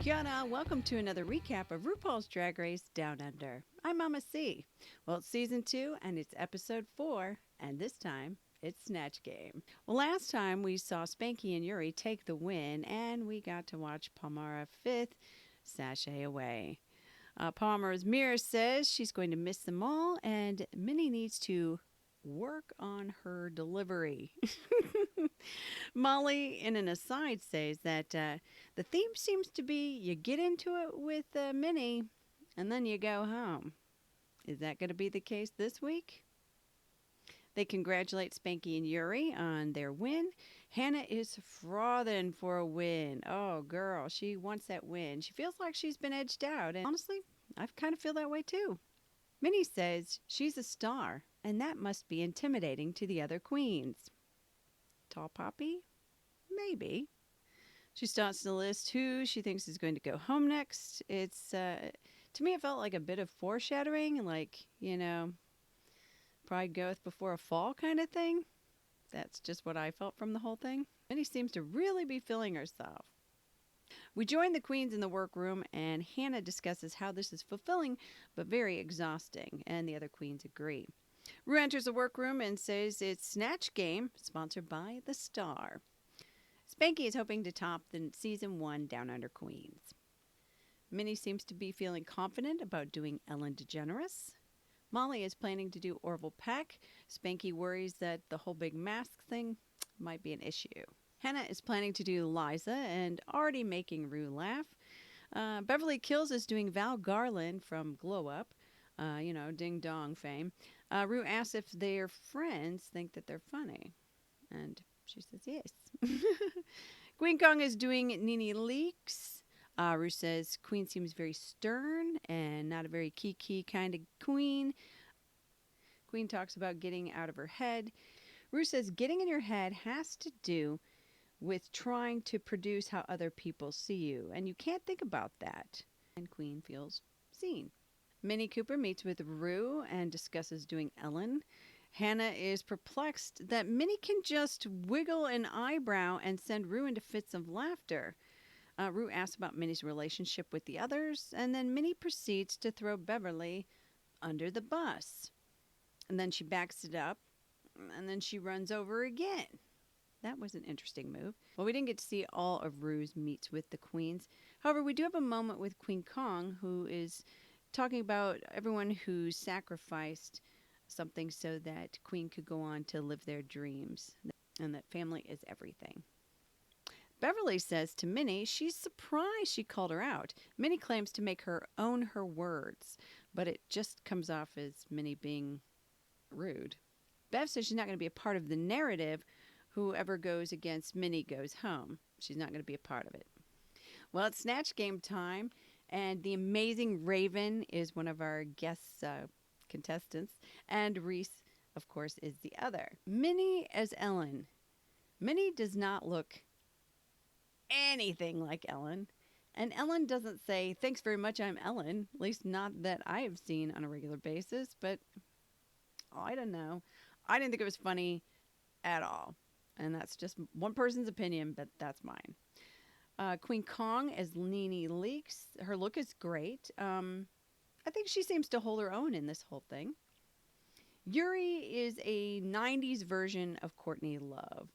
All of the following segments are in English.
Kia ora, welcome to another recap of RuPaul's Drag Race Down Under. I'm Mama C. Well, it's season 2 and it's episode 4, and this time it's Snatch Game. Well, last time we saw Spanky and Yuri take the win, and we got to watch Palmyra 5th sashay away. Palmyra's mirror says she's going to miss them all, and Minnie needs to work on her delivery. Molly, in an aside, says that the theme seems to be you get into it with Minnie and then you go home. Is that going to be the case this week? They congratulate Spanky and Yuri on their win. Hannah is frothing for a win. Oh, girl, she wants that win. She feels like she's been edged out. And honestly, I kind of feel that way too. Minnie says she's a star, and that must be intimidating to the other queens. Tall Poppy? Maybe. She starts to list who she thinks is going to go home next. It's, to me, it felt like a bit of foreshadowing, like, pride goeth before a fall kind of thing. That's just what I felt from the whole thing. Minnie seems to really be feeling herself. We join the queens in the workroom, and Hannah discusses how this is fulfilling but very exhausting, and the other queens agree. Ru enters the workroom and says it's Snatch Game, sponsored by The Star. Spanky is hoping to top the Season 1 Down Under Queens. Minnie seems to be feeling confident about doing Ellen DeGeneres. Molly is planning to do Orville Peck. Spanky worries that the whole big mask thing might be an issue. Hannah is planning to do Liza and already making Ru laugh. Beverly Kills is doing Val Garland from Glow Up, Ding Dong fame. Ru asks if their friends think that they're funny, and she says yes. Queen Kong is doing Nene Leakes. Ru says Queen seems very stern and not a very kiki kind of queen. Queen talks about getting out of her head. Ru says getting in your head has to do with trying to produce how other people see you, and you can't think about that. And Queen feels seen. Minnie Cooper meets with Ru and discusses doing Ellen. Hannah is perplexed that Minnie can just wiggle an eyebrow and send Ru into fits of laughter. Ru asks about Minnie's relationship with the others, and then Minnie proceeds to throw Beverly under the bus. And then she backs it up, and then she runs over again. That was an interesting move. Well, we didn't get to see all of Ru's meets with the queens. However, we do have a moment with Queen Kong, who is talking about everyone who sacrificed something so that Queen could go on to live their dreams, and that family is everything. Beverly says to Minnie she's surprised she called her out. Minnie claims to make her own her words, but it just comes off as Minnie being rude. Bev says she's not going to be a part of the narrative. Whoever goes against Minnie goes home. She's not going to be a part of it. Well, it's Snatch Game time, and the amazing Raven is one of our guest contestants, and Reese, of course, is the other. Minnie as Ellen. Minnie does not look anything like Ellen, and Ellen doesn't say, "Thanks very much, I'm Ellen," at least not that I have seen on a regular basis, but I don't know. I didn't think it was funny at all. And that's just one person's opinion, but that's mine. Queen Kong as Nene Leakes. Her look is great. I think she seems to hold her own in this whole thing. Yuri is a 90s version of Courtney Love.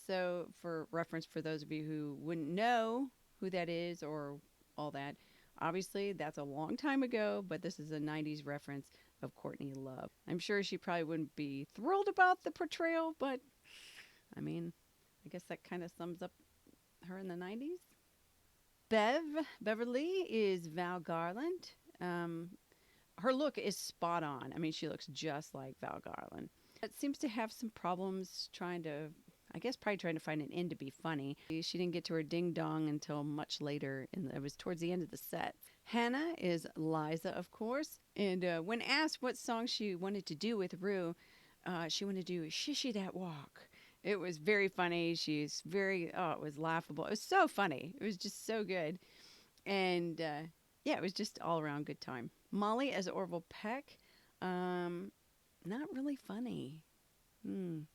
So for reference, for those of you who wouldn't know who that is or all that, obviously that's a long time ago, but this is a 90s reference of Courtney Love. I'm sure she probably wouldn't be thrilled about the portrayal, but I mean, I guess that kind of sums up her in the 90s. Beverly is Val Garland. Her look is spot on. I mean, she looks just like Val Garland. It seems to have some problems probably trying to find an end to be funny. She didn't get to her ding dong until much later, and it was towards the end of the set. Hannah is Liza, of course. And when asked what song she wanted to do with Ru, she wanted to do Shishy That Walk. It was very funny. It was laughable. It was so funny. It was just so good. And it was just all around good time. Molly as Orville Peck, not really funny. And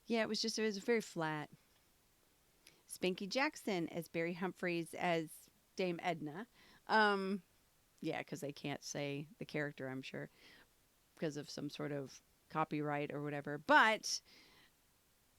it was very flat. Spanky Jackson as Barry Humphries as Dame Edna. Um, yeah, because they can't say the character, I'm sure, because of some sort of copyright or whatever. But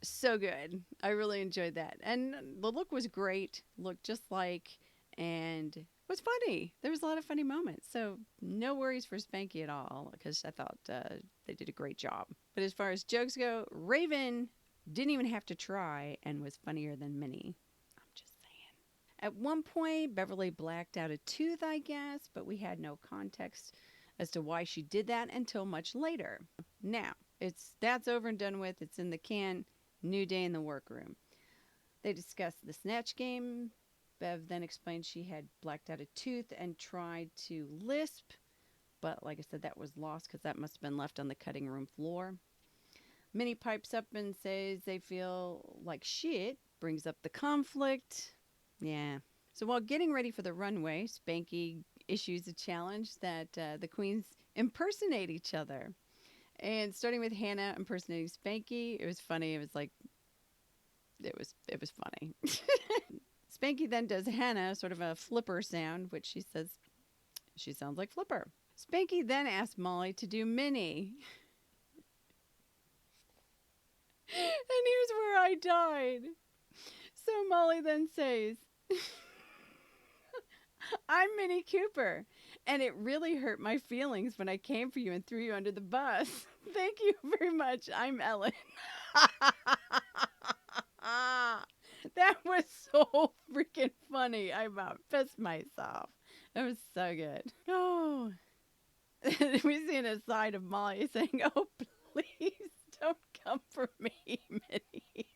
so good. I really enjoyed that. And the look was great. Looked just like, and was funny. There was a lot of funny moments. So no worries for Spanky at all, because I thought they did a great job. But as far as jokes go, Raven didn't even have to try and was funnier than Minnie. I'm just saying. At one point, Beverly blacked out a tooth, I guess, but we had no context as to why she did that until much later. Now, that's over and done with. It's in the can. New day in the workroom. They discussed the Snatch Game. Bev then explained she had blacked out a tooth and tried to lisp, but like I said, that was lost because that must have been left on the cutting room floor. Minnie pipes up and says they feel like shit, brings up the conflict. Yeah. So while getting ready for the runway, Spanky issues a challenge that the queens impersonate each other. And starting with Hannah impersonating Spanky, it was funny. It was like, it was funny. Spanky then does Hannah, sort of a flipper sound, which she says she sounds like Flipper. Spanky then asks Molly to do Minnie. And here's where I died. So Molly then says, I'm Minnie Cooper, and it really hurt my feelings when I came for you and threw you under the bus. Thank you very much. I'm Ellen. That was so freaking funny. I about pissed myself. That was so good. Oh. We see an aside of Molly saying, oh, please don't come for me, Minnie.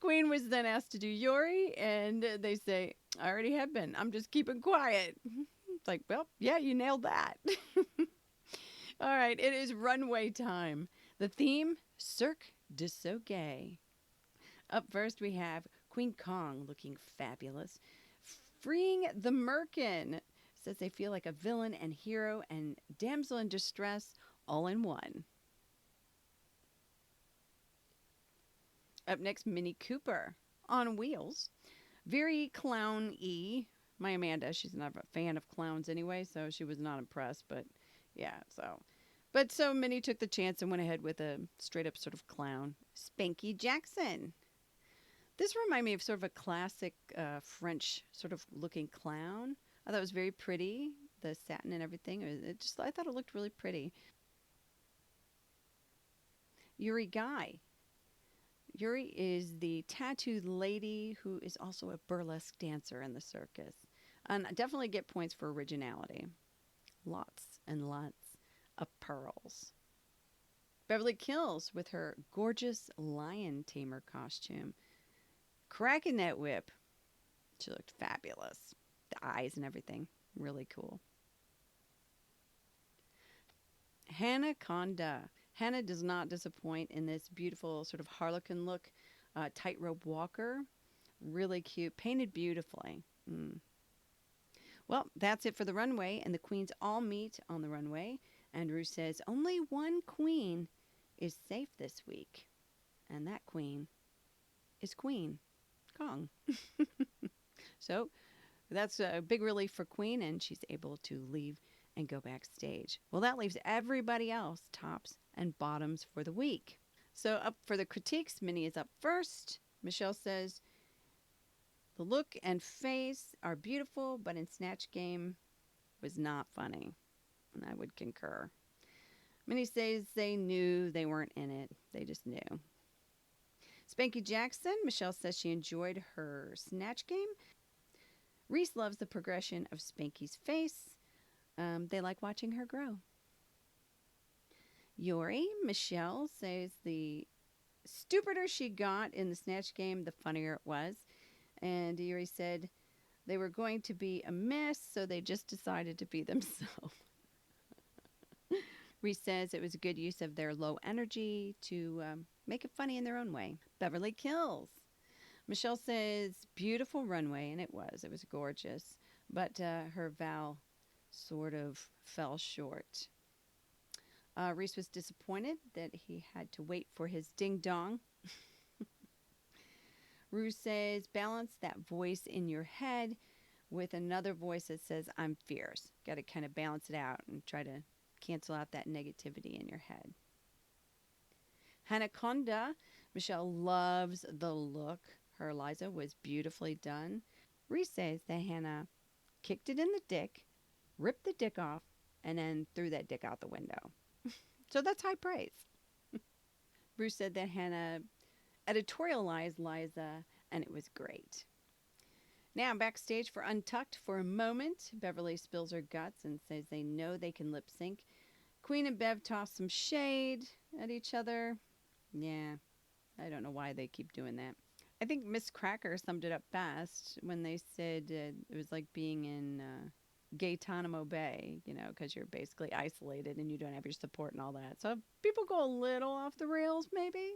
Queen was then asked to do Yori, and they say, I already have been. I'm just keeping quiet. It's like, well, yeah, you nailed that. All right, it is runway time. The theme, Cirque du Soleil. Up first, we have Queen Kong looking fabulous. Freeing the Merkin. Says they feel like a villain and hero and damsel in distress all in one. Up next, Minnie Cooper on wheels. Very clown-y. My Amanda, she's not a fan of clowns anyway, so she was not impressed, but yeah, so. But so Minnie took the chance and went ahead with a straight-up sort of clown. Spanky Jackson. This reminded me of sort of a classic French sort of looking clown. I thought it was very pretty, the satin and everything. I thought it looked really pretty. Yuri Guy. Yuri is the tattooed lady who is also a burlesque dancer in the circus. And I definitely get points for originality. Lots and lots of pearls. Beverly Kills with her gorgeous lion tamer costume. Cracking that whip. She looked fabulous. The eyes and everything. Really cool. Hannah Conda. Hannah does not disappoint in this beautiful sort of harlequin look. Tightrope walker. Really cute. Painted beautifully. Well, that's it for the runway, and the queens all meet on the runway. And Ru says only one queen is safe this week. And that queen is Queen Kong. So that's a big relief for Queen, and she's able to leave and go backstage. Well, that leaves everybody else tops and bottoms for the week. So up for the critiques, Minnie is up first. Michelle says, the look and face are beautiful, but in Snatch Game was not funny. And I would concur. Minnie says they knew they weren't in it. They just knew. Spanky Jackson, Michelle says she enjoyed her Snatch Game. Reese loves the progression of Spanky's face. They like watching her grow. Yori, Michelle says the stupider she got in the Snatch Game, the funnier it was. And Yuri said they were going to be a mess, so they just decided to be themselves. Reese says it was a good use of their low energy to make it funny in their own way. Beverly Kills. Michelle says beautiful runway, and it was gorgeous, but her vow sort of fell short. Reese was disappointed that he had to wait for his ding dong. Ru says, balance that voice in your head with another voice that says, I'm fierce. Got to kind of balance it out and try to cancel out that negativity in your head. Hanaconda, Michelle loves the look. Her Eliza was beautifully done. Reese says that Hannah kicked it in the dick, ripped the dick off, and then threw that dick out the window. So that's high praise. Bruce said that Hannah editorialized Liza, and it was great. Now, backstage for Untucked for a moment. Beverly spills her guts and says they know they can lip sync. Queen and Bev toss some shade at each other. Yeah, I don't know why they keep doing that. I think Miss Cracker summed it up best when they said it was like being in Guantanamo Bay, because you're basically isolated and you don't have your support and all that. So people go a little off the rails, maybe.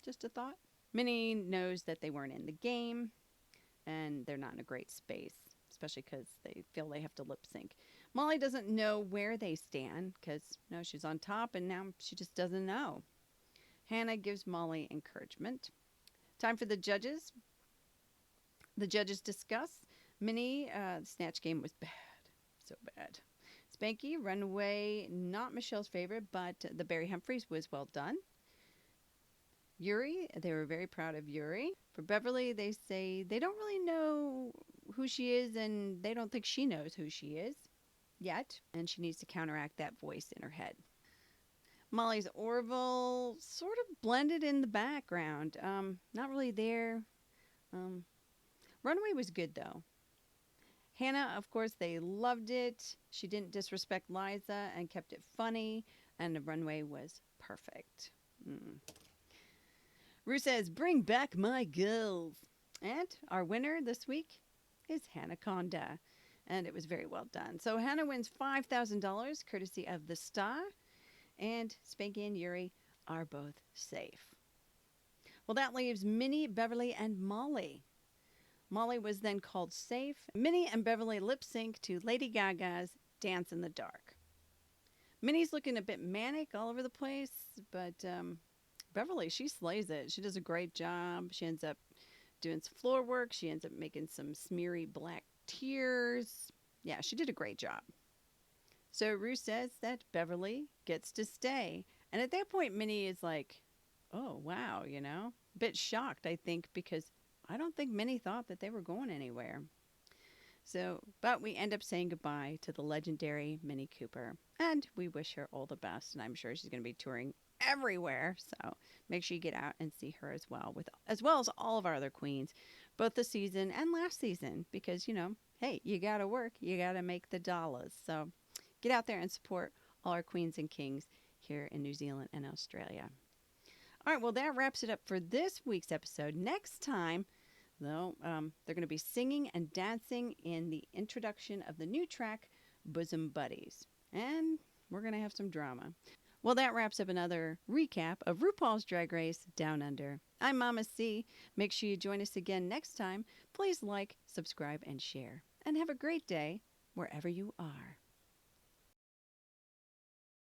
Just a thought. Minnie knows that they weren't in the game and they're not in a great space, especially because they feel they have to lip sync. Molly doesn't know where they stand because she's on top and now she just doesn't know. Hannah gives Molly encouragement. Time for the judges. The judges discuss. Minnie, the Snatch Game was bad. So bad. Spanky, Runaway, not Michelle's favorite, but the Barry Humphries was well done. Yuri, they were very proud of Yuri. For Beverly, they say they don't really know who she is and they don't think she knows who she is yet. And she needs to counteract that voice in her head. Molly's Orville sort of blended in the background. Not really there. Runaway was good, though. Hannah, of course, they loved it. She didn't disrespect Liza and kept it funny. And the Runaway was perfect. Ru says, bring back my girls. And our winner this week is Hanaconda. And it was very well done. So Hannah wins $5,000 courtesy of The Star. And Spanky and Yuri are both safe. Well, that leaves Minnie, Beverly, and Molly. Molly was then called safe. Minnie and Beverly lip sync to Lady Gaga's Dance in the Dark. Minnie's looking a bit manic all over the place, but Beverly, she slays it. She does a great job. She ends up doing some floor work. She ends up making some smeary black tears. Yeah, she did a great job. So Ru says that Beverly gets to stay. And at that point, Minnie is like, oh, wow, a bit shocked, I think, because I don't think Minnie thought that they were going anywhere. So, but we end up saying goodbye to the legendary Minnie Cooper. And we wish her all the best. And I'm sure she's going to be touring everywhere. So make sure you get out and see her as well, as well as all of our other queens, both this season and last season. Because, hey, you got to work. You got to make the dollars. So get out there and support all our queens and kings here in New Zealand and Australia. All right, well, that wraps it up for this week's episode. Next time, though, they're going to be singing and dancing in the introduction of the new track, Bosom Buddies. And we're going to have some drama. Well, that wraps up another recap of RuPaul's Drag Race Down Under. I'm Mama C. Make sure you join us again next time. Please like, subscribe, and share. And have a great day wherever you are.